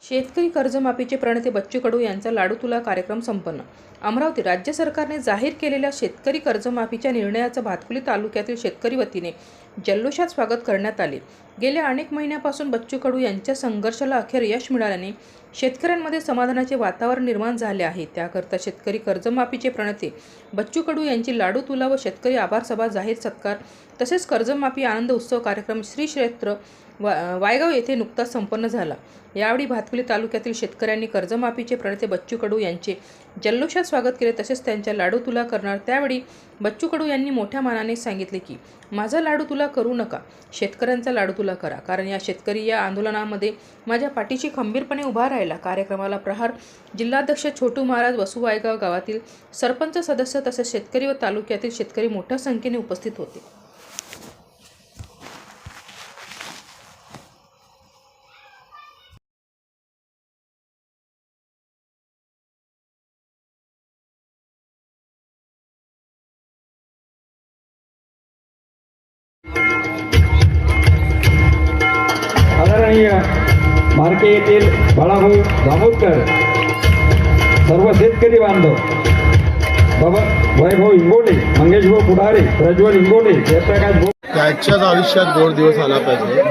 शेतकरी कर्जमाफीचे प्रणेते बच्चू कडू यांचा लाडू तुला कार्यक्रम संपन्न. अमरावती. राज्य सरकारने जाहीर केलेल्या शेतकरी कर्जमाफीच्या निर्णयाचं भातकुली तालुक्यातील शेतकरी वतीने जल्लोषात स्वागत करण्यात आले. गेल्या अनेक महिन्यापासून बच्चू कडू यांच्या संघर्षाला अखेर यश मिळाल्याने शेतकऱ्यांमध्ये समाधानाचे वातावरण निर्माण झाले आहे. त्याकरता शेतकरी कर्जमाफीचे प्रणेते बच्चू कडू यांची लाडू तुला व शेतकरी आभार सभा, जाहीर सत्कार तसेच कर्जमाफी आनंद उत्सव कार्यक्रम श्री क्षेत्र वायगाव येथे नुकताच संपन्न झाला. यावेळी भातकुली तालुक्यातील शेतकऱ्यांनी कर्जमाफीचे प्रणेते बच्चू कडू यांचे जल्लोषात स्वागत केले तसेच त्यांच्या लाडू तुला करणार. त्यावेळी बच्चू कडू यांनी मोठ्या मानाने सांगितले की माझा लाडू तुला करू नका, शेतकऱ्यांचा लाडू तुला करा, कारण या शेतकरी या आंदोलनामध्ये माझ्या पाठीशी खंबीरपणे उभा राहिला. कार्यक्रमाला प्रहार जिल्हाध्यक्ष छोटू महाराज, वसू वायगाव गावातील सरपंच सदस्य तसेच शेतकरी व तालुक्यातील शेतकरी मोठ्या संख्येने उपस्थित होते. आदरणीय मार्के येथील बाळाभाऊ दामोदकर, सर्व शेतकरी बांधव, बाबा वैभव इंगोले, मंगेशभाऊ पुढारे, प्रज्वल इंगोले, जयप्रकाश त्याच्याच आयुष्यात गोड दिवस आला पाहिजे.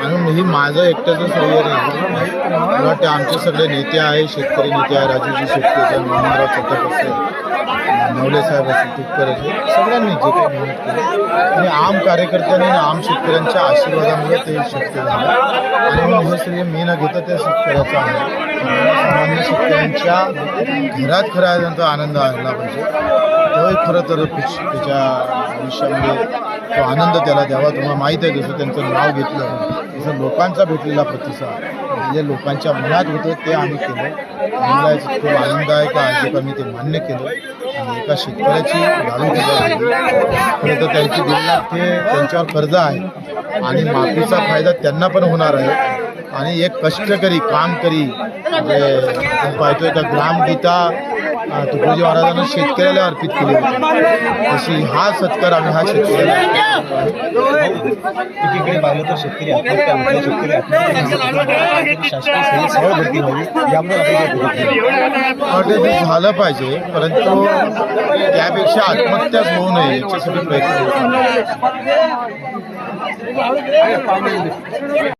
आणि ही माझं एकट्याचं सौर्य नाही, मला वाटते आमचे सगळे नेते आहे, शेतकरी नेते आहे, राजूजी शेतकरी असेल, मोहनराव चटक असेल, नवले साहेब असेल, तुपकर असेल, सगळ्यांनी जे काही मेहनत केली आणि आम कार्यकर्त्यांनी आणि आम शेतकऱ्यांच्या आशीर्वादामुळे ते शक्य झालं. आणि म्हणून हे सगळे मी न घेतं ते शेतकऱ्याचं आहे. सामान्य शेतकऱ्यांच्या घरात खऱ्या त्यांचा आनंद आला पाहिजे. तोही खरं तर त्याच्या आयुष्यामध्ये तो आनंद त्याला द्यावा. तुम्हाला माहीत आहे, जसं त्यांचं नाव घेतलं तसं लोकांचा भेटलेला प्रतिसाद, जे लोकांच्या मनात होतं ते आम्ही केलं. मला खूप आनंद आहे का आजोबांनी ते मान्य केलं आणि एका शेतकऱ्याची लाडू तुला झाली. खरं तर त्यांची 1.5 लाख ते त्यांच्यावर कर्ज आहे आणि माफीचा फायदा त्यांना पण होणार आहे. आणि एक कष्टकरी कामकरी म्हणजे आपण पाहतोय का ग्रामगीता तुकोजी महाराजांना शेतकऱ्याला अर्पित केली होती, तशी हा सत्कार आम्ही हा शेतकऱ्याला एकीकडे पाहिलं तर शेतकरी आत्महत्या होते, शेतकरी आत्महत्या शासकीय सरळ भरती व्हावी यामुळे ते झालं पाहिजे, परंतु त्यापेक्षा आत्महत्याच होऊ नये याच्यासाठी प्रयत्न